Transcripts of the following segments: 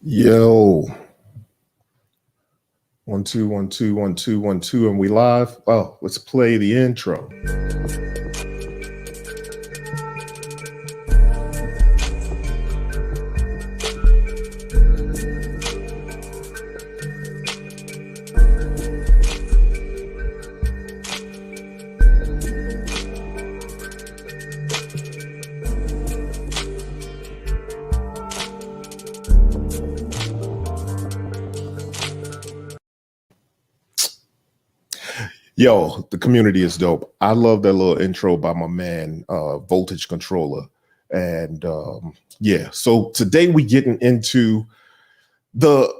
Yo, 1 2 1 2 1 2 1 2, and we live. Oh, let's play the intro. Yo, the community is dope. I love that little intro by my man, Voltage Controller. And yeah, so today we getting into the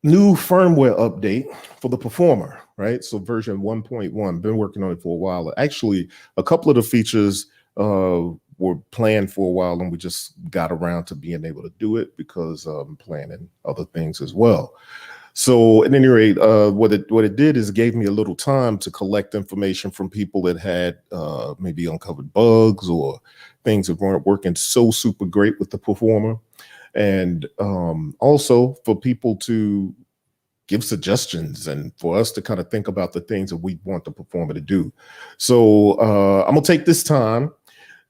new firmware update for the Performer, right? So version 1.1, been working on it for a while. Actually, a couple of the features were planned for a while, and we just got around to being able to do it because I'm planning other things as well. So at any rate, what it did is it gave me a little time to collect information from people that had maybe uncovered bugs or things that weren't working so super great with the Performer, and also for people to give suggestions and for us to kind of think about the things that we want the Performer to do. So I'm gonna take this time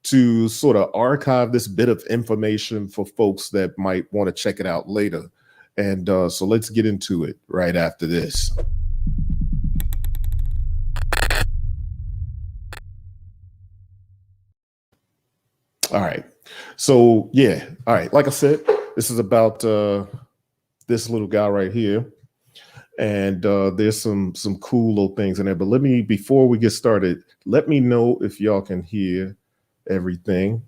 to sort of archive this bit of information for folks that might want to check it out later. And so let's get into it right after this. All right. So yeah. All right. Like I said, this is about this little guy right here, and there's some cool little things in there. But let me, before we get started, let me know if y'all can hear everything.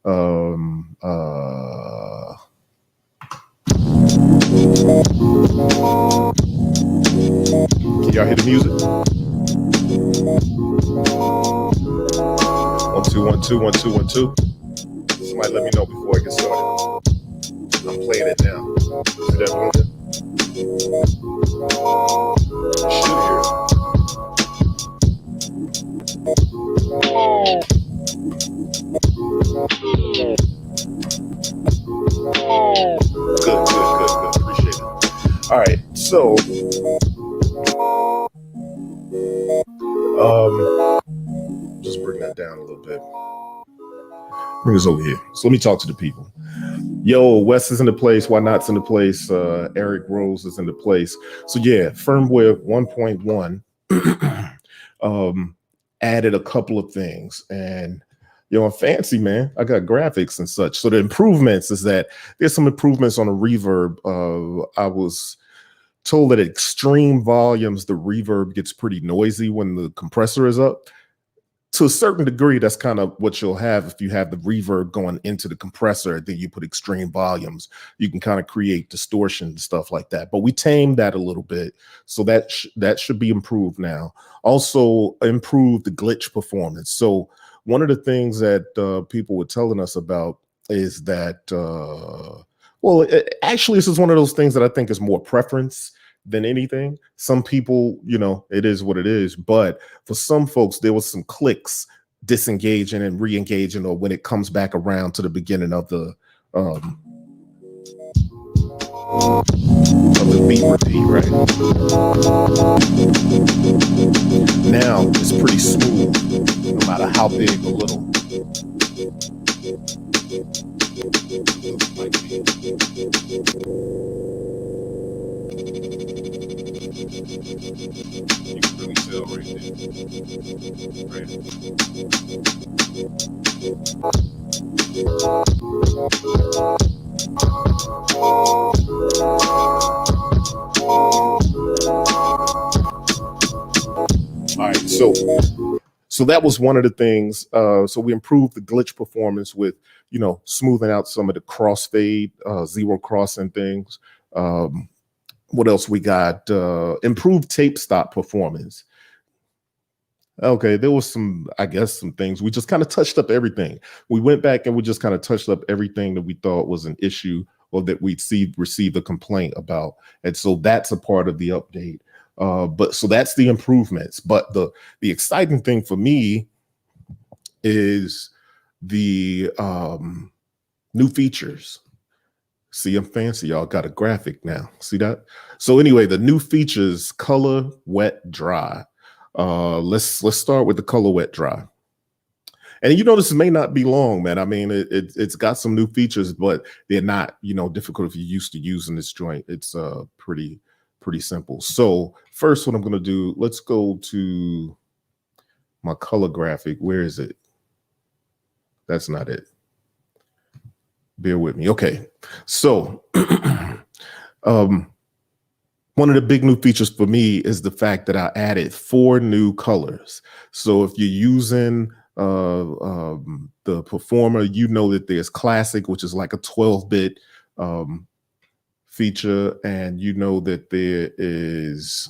Can y'all hear the music? 1 2 1 2 1 2 1 2. Somebody let me know before I get started. I'm playing it now. See that moving? Should hear it. Good. Appreciate it. All right, so just bring that down a little bit. Bring us over here. So let me talk to the people. Yo, Wes is in the place. Why Not's in the place. Eric Rose is in the place. So yeah, firmware 1.1 added a couple of things, and I'm fancy, man. I got graphics and such. So the improvements is that there's some improvements on the reverb. I was told that at extreme volumes, the reverb gets pretty noisy when the compressor is up. To a certain degree, that's kind of what you'll have if you have the reverb going into the compressor, then you put extreme volumes. You can kind of create distortion and stuff like that. But we tamed that a little bit, so that should be improved now. Also, improve the glitch performance. So one of the things that people were telling us about is that, actually, this is one of those things that I think is more preference than anything. Some people, it is what it is. But for some folks, there was some clicks disengaging and re-engaging, or when it comes back around to the beginning of the beat repeat, right? Now it's pretty smooth, no matter how big or little. You can really tell right there. Right. All right, so that was one of the things. So we improved the glitch performance with, smoothing out some of the crossfade, zero crossing things. What else we got? Improved tape stop performance. Okay, there was some things. We just kind of touched up everything. We went back and we just kind of touched up everything that we thought was an issue or that we'd received a complaint about. And so that's a part of the update. But so that's the improvements. But the exciting thing for me is the new features. See, I'm fancy. Y'all got a graphic now. See that? So anyway, the new features: color, wet, dry. Let's start with the color, wet, dry. And you know, this may not be long, man. I mean, it's got some new features, but they're not, difficult if you're used to using this joint. It's pretty simple. So first, what I'm gonna do, let's go to my color graphic. Where is it? That's not it. Bear with me. Okay, so one of the big new features for me is the fact that I added 4 new colors. So if you're using the Performer, you know that there's Classic, which is like a 12-bit feature, and you know that there is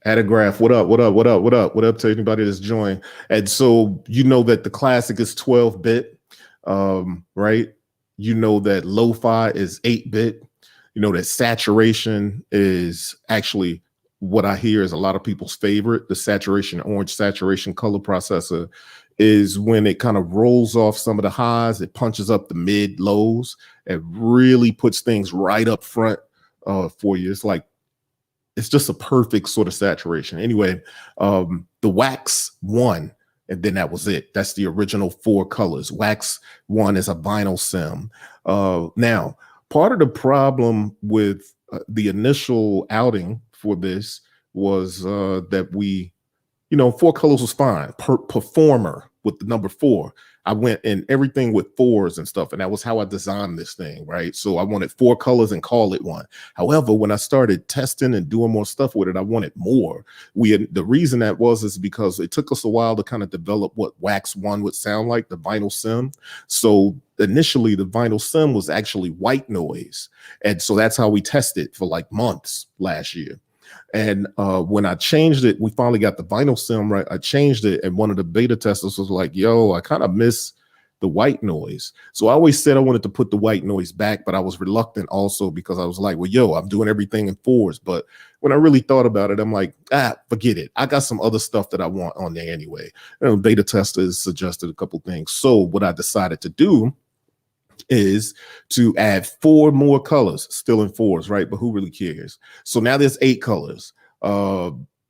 Adagraph. What up? What up? What up? What up? What up to anybody that's joined? And so you know that the Classic is 12-bit, right? You know that Lo-Fi is 8-bit. You know that saturation is actually what I hear is a lot of people's favorite. The saturation, orange saturation color processor is when it kind of rolls off some of the highs, it punches up the mid lows, and really puts things right up front for you. It's just a perfect sort of saturation. Anyway, the Wax 1, and then that was it. That's the original 4 colors. Wax 1 is a vinyl sim. Now, part of the problem with the initial outing for this was that 4 colors was fine. Performer with the number 4. I went in everything with 4s and stuff, and that was how I designed this thing, right? So I wanted 4 colors and call it one. However, when I started testing and doing more stuff with it, I wanted more. The reason that is because it took us a while to kind of develop what Wax 1 would sound like, the vinyl sim. So initially, the vinyl sim was actually white noise, and so that's how we tested for like months last year. And when I changed it, we finally got the vinyl sim right. I changed it, and one of the beta testers was like, yo, I kind of miss the white noise. So I always said I wanted to put the white noise back, but I was reluctant also because I was like, well, yo, I'm doing everything in 4s. But when I really thought about it, I'm like, forget it. I got some other stuff that I want on there anyway. Beta testers suggested a couple things. So what I decided to do is to add 4 more colors, still in 4s, right? But who really cares? So now there's 8 colors.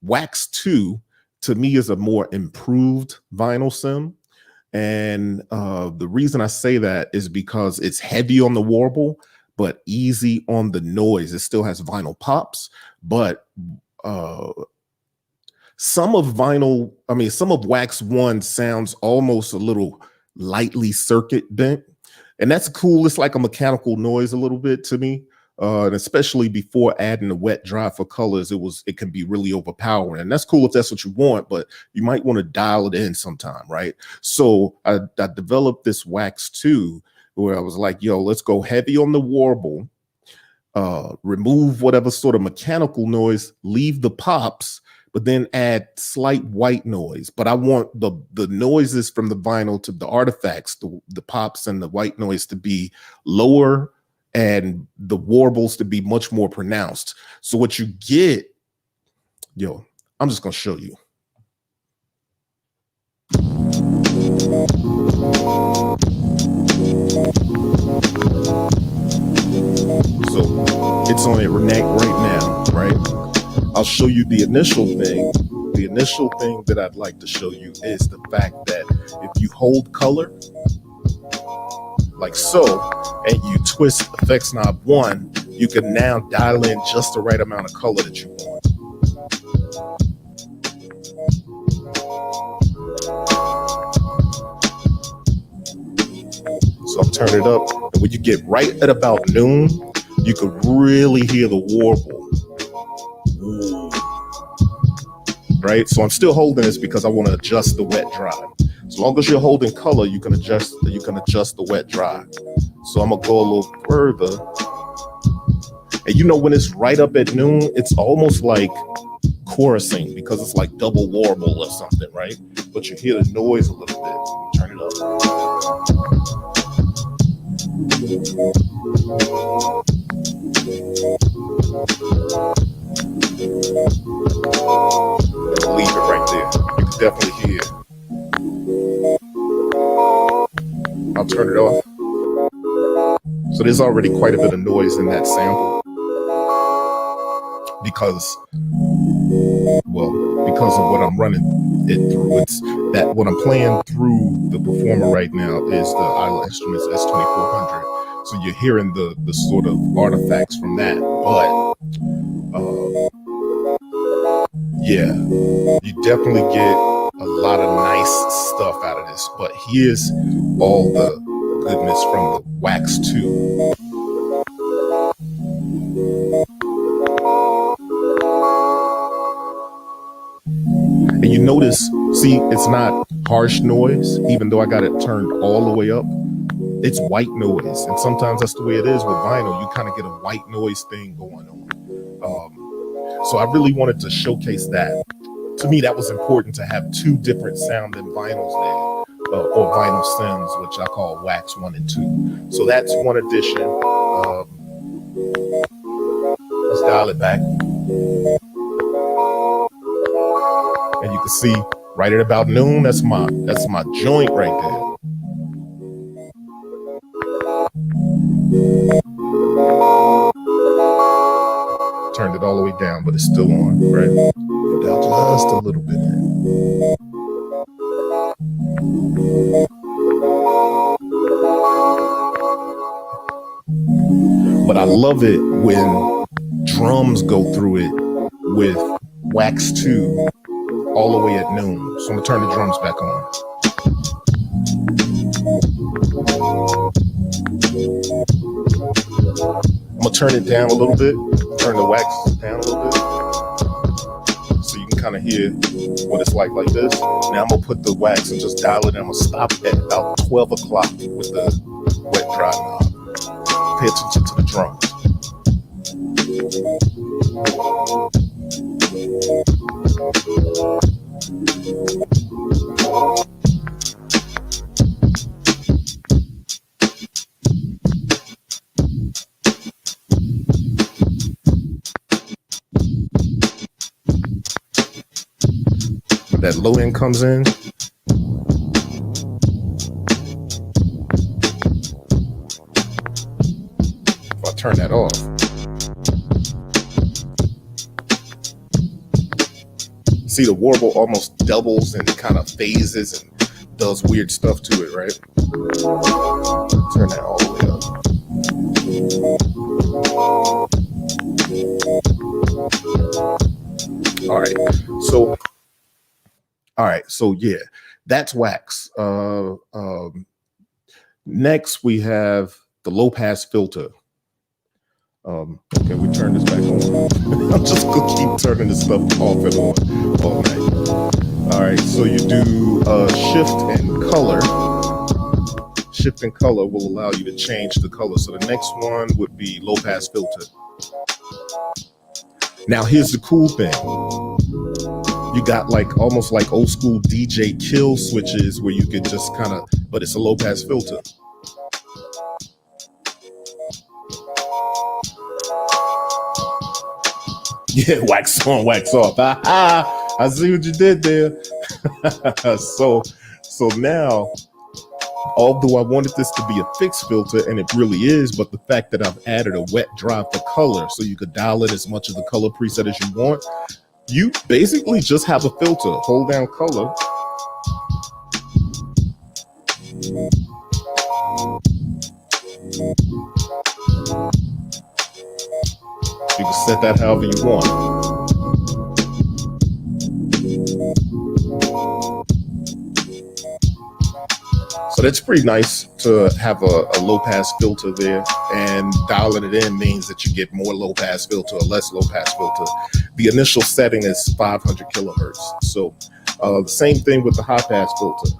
Wax 2 to me is a more improved vinyl sim. And the reason I say that is because it's heavy on the warble, but easy on the noise. It still has vinyl pops, but some of Wax 1 sounds almost a little lightly circuit bent. And that's cool. It's like a mechanical noise a little bit to me. And especially before adding the wet dry for colors, it can be really overpowering. And that's cool if that's what you want, but you might want to dial it in sometime, right? So I developed this Wax 2 where I was like, yo, let's go heavy on the warble, remove whatever sort of mechanical noise, leave the pops, but then add slight white noise. But I want the noises from the vinyl to the artifacts, the pops and the white noise to be lower and the warbles to be much more pronounced. So what you get, I'm just gonna show you. So it's on it right now, right? I'll show you the initial thing. The initial thing that I'd like to show you is the fact that if you hold color, like so, and you twist effects knob 1, you can now dial in just the right amount of color that you want. So I'm turning it up, and when you get right at about noon, you can really hear the warble. Right, so I'm still holding this because I want to adjust the wet dry. As long as you're holding color, you can adjust the wet dry. So I'm gonna go a little further, and when it's right up at noon, it's almost like chorusing because it's like double warble or something, right? But you hear the noise a little bit. Turn it Leave it right there. You can definitely hear it. I'll turn it off. So there's already quite a bit of noise in that sample because of what I'm running it through. It's that what I'm playing through the Performer right now is the Idle Instruments S2400. So you're hearing the sort of artifacts from that, but yeah, you definitely get a lot of nice stuff out of this. But here's all the goodness from the Wax 2. And you notice, see, it's not harsh noise, even though I got it turned all the way up. It's white noise. And sometimes that's the way it is with vinyl. You kind of get a white noise thing going on. So I really wanted to showcase that. To me, that was important to have two different sounding vinyls there, or vinyl stems, which I call Wax 1 and 2. So that's one edition. Let's dial it back. And you can see right at about noon, that's my joint right there. Turned it all the way down, but it's still on, right? Down just a little bit there. But I love it when drums go through it with Wax 2 all the way at noon. So I'm gonna turn the drums back on. I'm gonna turn it down a little bit, turn the wax down a little bit, so you can kind of hear what it's like this. Now I'm gonna put the wax and just dial it in. I'm gonna stop at about 12 o'clock with the wet dry knob. Pay attention to the drums. That low end comes in. If I turn that off, see the warble almost doubles and kind of phases and does weird stuff to it, right? Turn that all the way up. All right, so yeah, that's Wax. Next, we have the low pass filter. Can we turn this back on? I'm just gonna keep turning this stuff off and on all night. All right, so you do shift and color. Shift and color will allow you to change the color. So the next one would be low pass filter. Now here's the cool thing. You got like almost like old school DJ kill switches where you could just kind of, but it's a low pass filter. Yeah, wax on, wax off. I see what you did there. So now, although I wanted this to be a fixed filter, and it really is, but the fact that I've added a wet dry for color, so you could dial in as much of the color preset as you want. You basically just have a filter. Hold down color. You can set that however you want. So that's pretty nice to have a low pass filter there, and dialing it in means that you get more low pass filter or less low pass filter. The initial setting is 500 kilohertz. So the same thing with the high pass filter.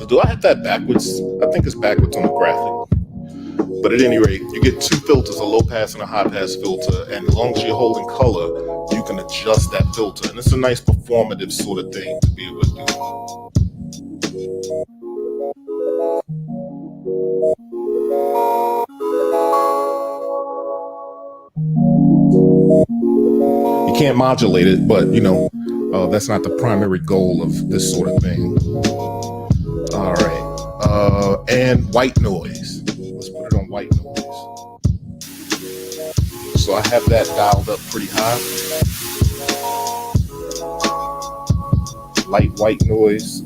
Do I have that backwards? I think it's backwards on the graphic. But at any rate, you get two filters, a low pass and a high pass filter. And as long as you're holding color, you can adjust that filter. And it's a nice performative sort of thing to be able to do. You can't modulate it, but that's not the primary goal of this sort of thing. All right. And white noise. Let's put it on white noise. So I have that dialed up pretty high. Light white noise.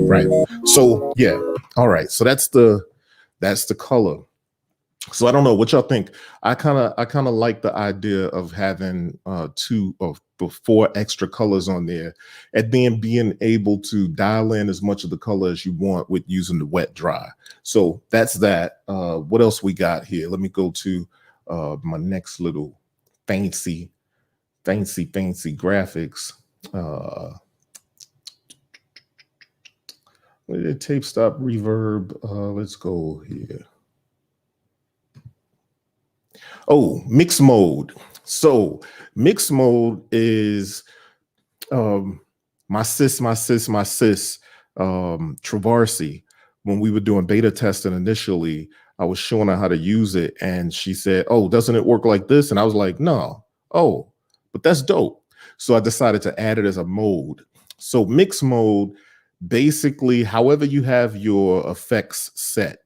Right. So yeah. All right. So that's the color. So I don't know what y'all think. I kind of like the idea of having 2 or 4 extra colors on there, and then being able to dial in as much of the color as you want with using the wet dry. So that's that. What else we got here? Let me go to my next little fancy graphics. Tape stop reverb. Let's go here. Oh, mix mode. So mix mode is my sis Travarsi. When we were doing beta testing initially, I was showing her how to use it, and she said, "Oh, doesn't it work like this?" And I was like, "No." Oh, but that's dope. So I decided to add it as a mode. So mix mode, basically, however you have your effects set,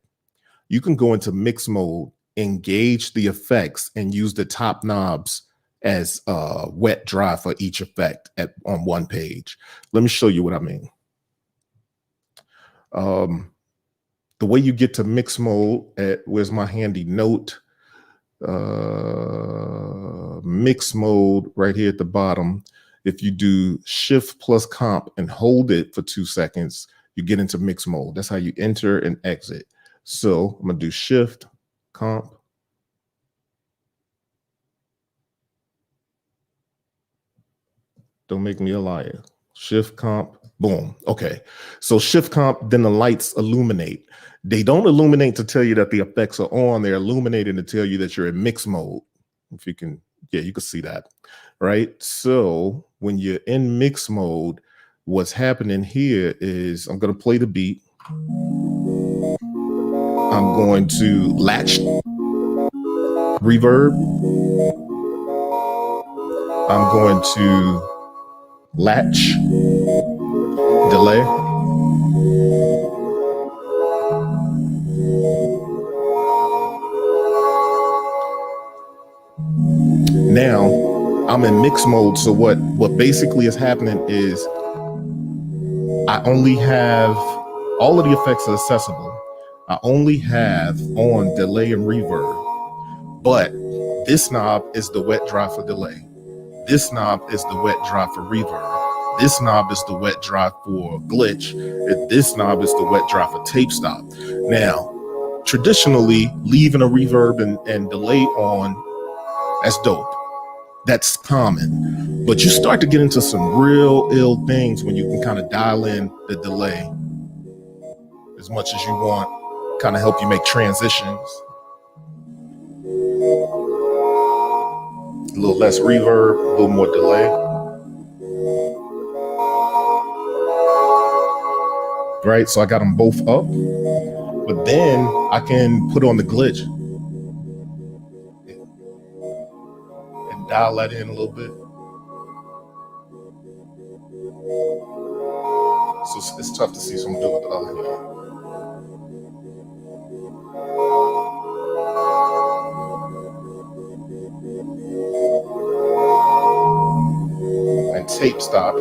you can go into mix mode, engage the effects, and use the top knobs as wet dry for each effect on one page. Let me show you what I mean. The way you get to mix mode, where's my handy note? Mix mode right here at the bottom. If you do Shift plus Comp and hold it for 2 seconds, you get into mix mode. That's how you enter and exit. So I'm gonna do Shift, Comp. Don't make me a liar. Shift, Comp, boom. Okay. So Shift, Comp, then the lights illuminate. They don't illuminate to tell you that the effects are on. They're illuminating to tell you that you're in mix mode. If you can, yeah, you can see that, right? So when you're in mix mode, what's happening here is I'm going to play the beat. I'm going to latch reverb. I'm going to latch delay. Now I'm in mix mode. So what basically is happening is I only have all of the effects are accessible. I only have on delay and reverb, but this knob is the wet dry for delay. This knob is the wet dry for reverb. This knob is the wet dry for glitch. And this knob is the wet dry for tape stop. Now, traditionally, leaving a reverb and delay on, that's dope. That's common. But you start to get into some real ill things when you can kind of dial in the delay as much as you want, kind of help you make transitions. A little less reverb, a little more delay. Right, so I got them both up, but then I can put on the glitch and dial that in a little bit. So it's tough to see, so I'm doing with the other hand. And tape stop.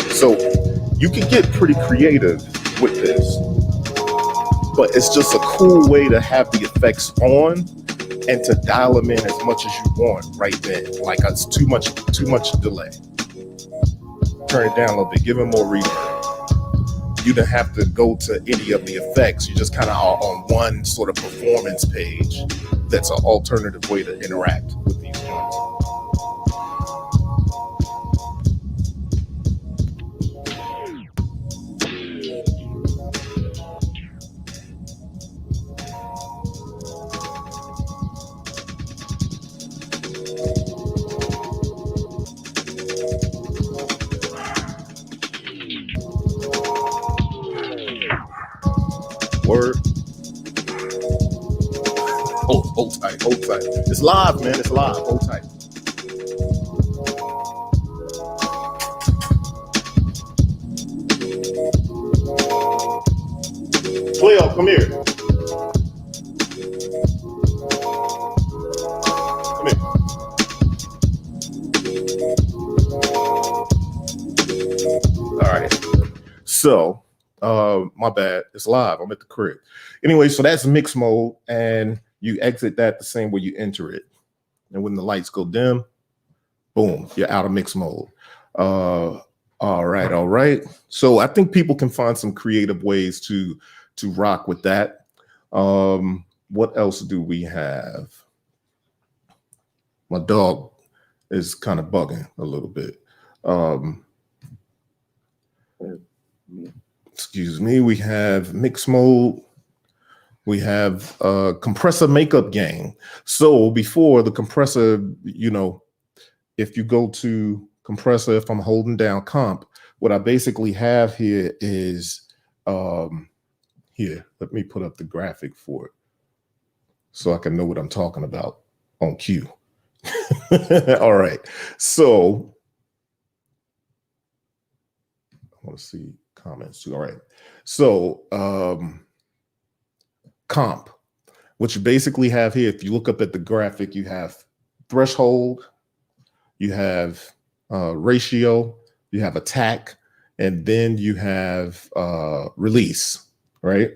So you can get pretty creative with this, but it's just a cool way to have the effects on and to dial them in as much as you want right then. Like it's too much delay. Turn it down a little bit, give it more reverb. You don't have to go to any of the effects. You just kind of are on one sort of performance page. that's an alternative way to interact with these joints. Word. Hold tight, hold tight. It's live, man. It's live. Hold tight. Cleo, come here. Come here. All right. So, my bad. It's live. I'm at the crib. Anyway, so that's mix mode, and you exit that the same way you enter it. And when the lights go dim, boom, you're out of mix mode. All right. So I think people can find some creative ways to rock with that. What else do we have? My dog is kind of bugging a little bit. Excuse me. We have mix mode. We have compressor makeup gain. So before the compressor, if you go to compressor, if I'm holding down comp, what I basically have here is, here, let me put up the graphic for it so I can know what I'm talking about on cue. All right. So I want to see comments too. All right. So comp, what you basically have here, if you look up at the graphic, you have threshold, you have ratio, you have attack, and then you have release, right?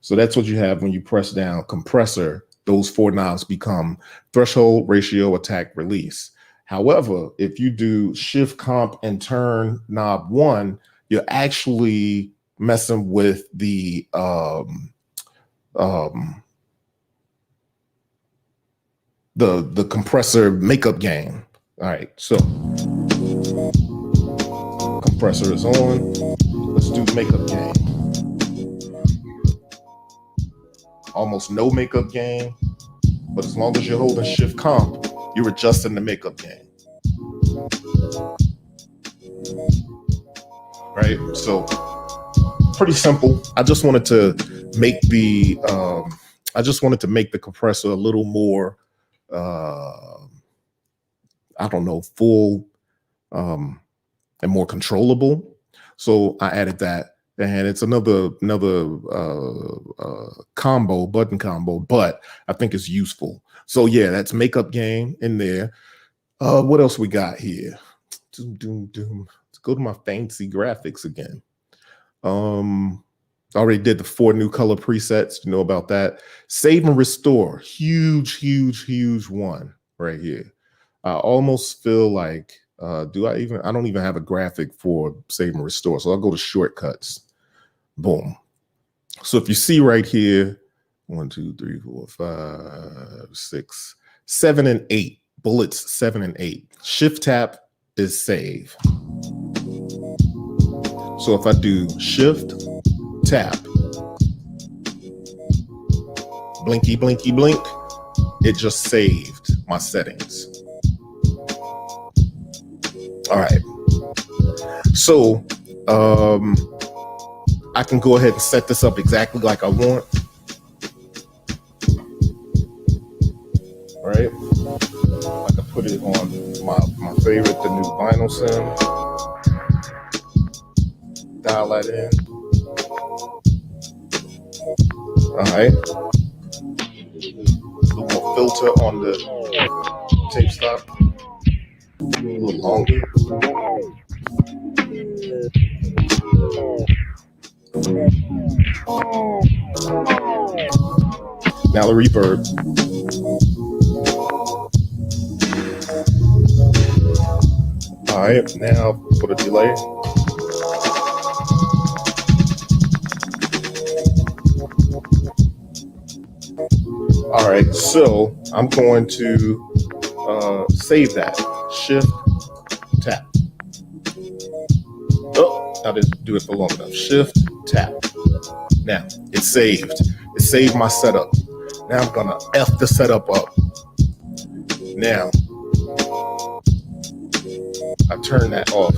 So that's what you have when you press down compressor. Those four knobs become threshold, ratio, attack, release. However, if you do shift, comp, and turn knob 1, you're actually messing with the compressor makeup gain. All right, so compressor is on. Let's do makeup gain. Almost no makeup gain, but as long as you're holding shift comp, you're adjusting the makeup gain. Right, so pretty simple. I just wanted to make the compressor a little more full and more controllable. So I added that, and it's another button combo, but I think it's useful. So yeah, that's makeup gain in there. What else we got here? Let's go to my fancy graphics again. I already did the 4 new color presets. You know about that. Save and restore, huge one right here. I almost feel like, I don't even have a graphic for save and restore. So I'll go to shortcuts. Boom. So if you see right here, 1, 2, 3, 4, 5, 6, 7, and 8 bullets, 7 and 8. Shift tap is save. So if I do shift tap, blinky, blinky, blink, it just saved my settings. All right. So I can go ahead and set this up exactly like I want. All right. I can put it on my favorite, the new vinyl sim. Dial that in. All right. A little more filter on the tape stop. A little longer. Now the reverb. All right, now put a delay. All right. right? So I'm going to save that. Shift tap. Oh, I didn't do it for long enough. Shift tap. Now it's saved. It saved my setup. Now I'm gonna F the setup up. Now I turn that off.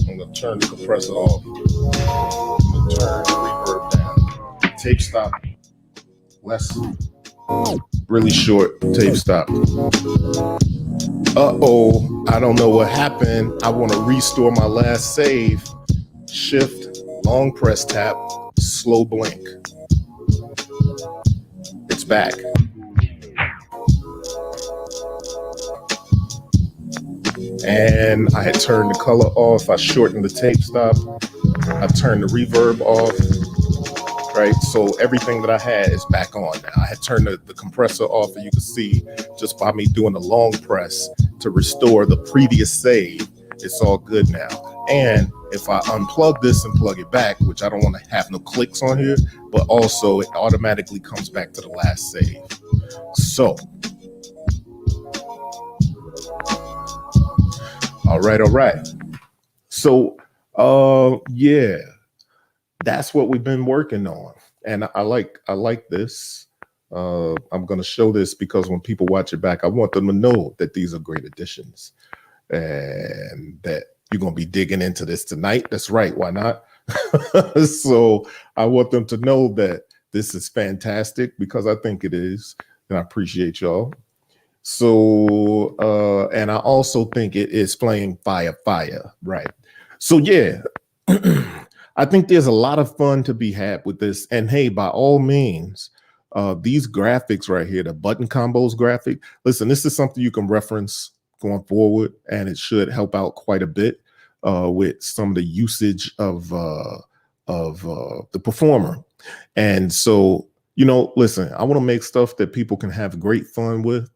I'm gonna turn the compressor off. I'm gonna turn the reverb down. Tape stop. Less. Really short tape stop. Uh-oh, I don't know what happened. I want to restore my last save. Shift, long press tap, slow blink. It's back. And I had turned the color off. I shortened the tape stop. I turned the reverb off. Right, so everything that I had is back on now. I had turned the compressor off, and you can see just by me doing a long press to restore the previous save, it's all good now. And if I unplug this and plug it back, which I don't want to have no clicks on here, but also it automatically comes back to the last save. So, all right. So, yeah. That's what we've been working on, and I like this. I'm going to show this because when people watch it back, I want them to know that these are great additions, and that you're going to be digging into this tonight. That's right. Why not? So I want them to know that this is fantastic because I think it is, and I appreciate y'all. So, and I also think it is playing fire, right? So yeah. I think there's a lot of fun to be had with this. And hey, by all means, these graphics right here, the button combos graphic, listen, this is something you can reference going forward, and it should help out quite a bit with some of the usage of the Performer. And so, you know, listen, I want to make stuff that people can have great fun with.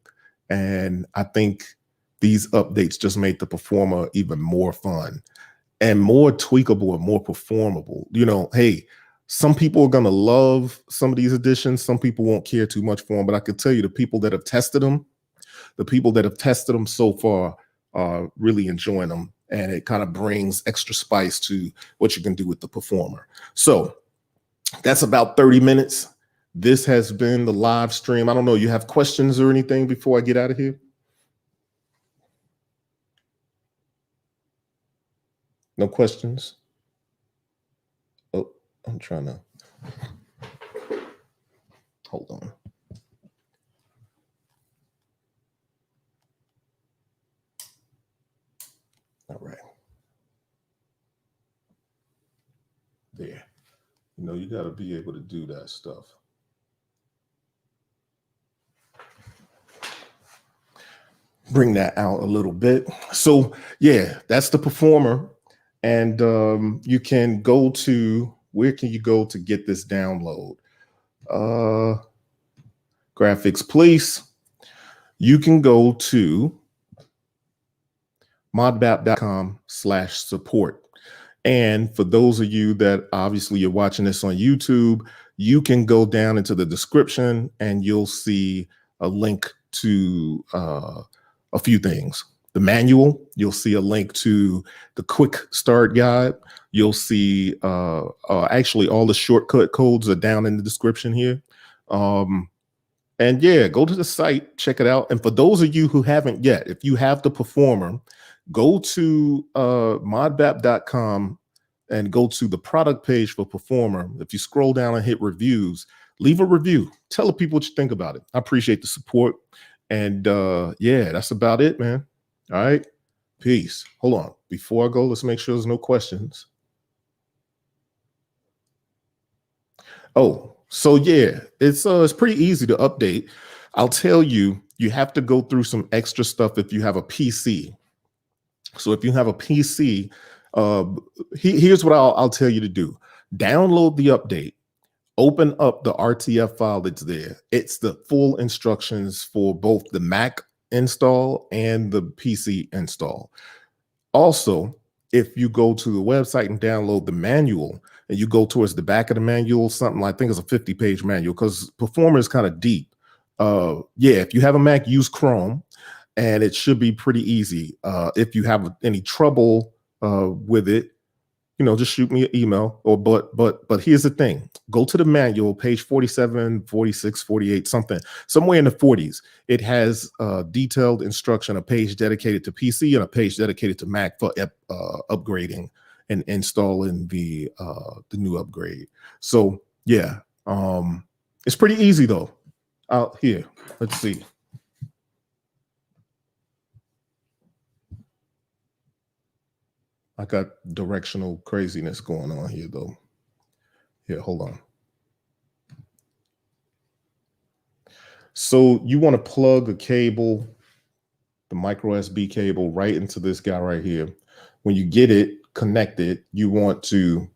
And I think these updates just made the Performer even more fun and more tweakable and more performable. You know, hey, some people are going to love some of these additions. Some people won't care too much for them, but I can tell you the people that have tested them so far are really enjoying them. And it kind of brings extra spice to what you can do with the Performer. So that's about 30 minutes. This has been the live stream. I don't know, you have questions or anything before I get out of here? No questions? Oh, I'm trying to, hold on. All right. There. You know, you got to be able to do that stuff. Bring that out a little bit. So yeah, that's the Performer. And you can go to, where can you go to get this download? Graphics Police. You can go to modbap.com/support. And for those of you that obviously you're watching this on YouTube, you can go down into the description and you'll see a link to a few things. The manual, you'll see a link to the quick start guide. You'll see actually all the shortcut codes are down in the description here. And yeah, go to the site, check it out. And for those of you who haven't yet, if you have the Performer, go to modbap.com and go to the product page for Performer. If you scroll down and hit reviews, leave a review. Tell the people what you think about it. I appreciate the support. And yeah, that's about it, man. All right. Peace. Hold on. Before I go, let's make sure there's no questions. Oh, so yeah, it's pretty easy to update. I'll tell you, you have to go through some extra stuff if you have a PC. So if you have a PC, here's what I'll tell you to do. Download the update. Open up the RTF file that's there. It's the full instructions for both the Mac install and the PC install. Also, if you go to the website and download the manual and you go towards the back of the manual, something I think is a 50-page manual because Performer is kind of deep. Yeah, if you have a Mac, use Chrome, and it should be pretty easy. If you have any trouble with it, just shoot me an email. Or but here's the thing: go to the manual, page 47, 46, 48, somewhere in the 40s. It has detailed instruction, a page dedicated to PC and a page dedicated to Mac for upgrading and installing the new upgrade. So yeah, it's pretty easy though. Out here, let's see. I got directional craziness going on here though. Here, hold on. So you want to plug a cable, the micro SD cable, right into this guy right here. When you get it connected, you want to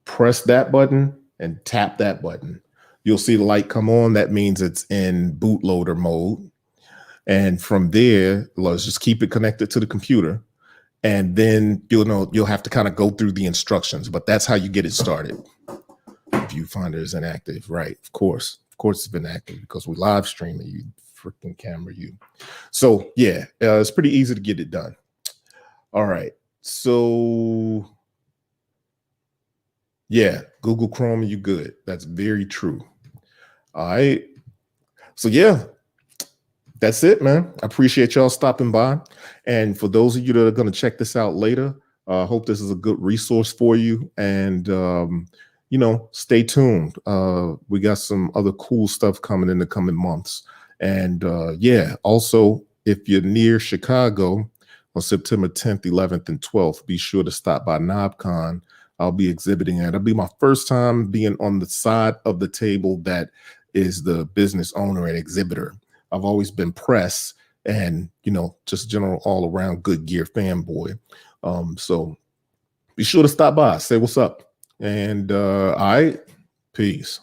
press that button and tap that button. You'll see the light come on. That means it's in bootloader mode. And from there, let's just keep it connected to the computer. And then you'll have to kind of go through the instructions, but that's how you get it started. Viewfinder is inactive, right? Of course it's been active because we live streaming, you freaking camera you. So yeah, it's pretty easy to get it done. All right, so yeah, Google Chrome, you good. That's very true. All right, so yeah, that's it, man. I appreciate y'all stopping by. And for those of you that are going to check this out later, I hope this is a good resource for you. And, stay tuned. We got some other cool stuff coming in the coming months. And yeah, also, if you're near Chicago on September 10th, 11th, and 12th, be sure to stop by NobCon. I'll be exhibiting it. It'll be my first time being on the side of the table that is the business owner and exhibitor. I've always been press and, just general all around good gear fanboy. So be sure to stop by, say what's up. And all right, peace.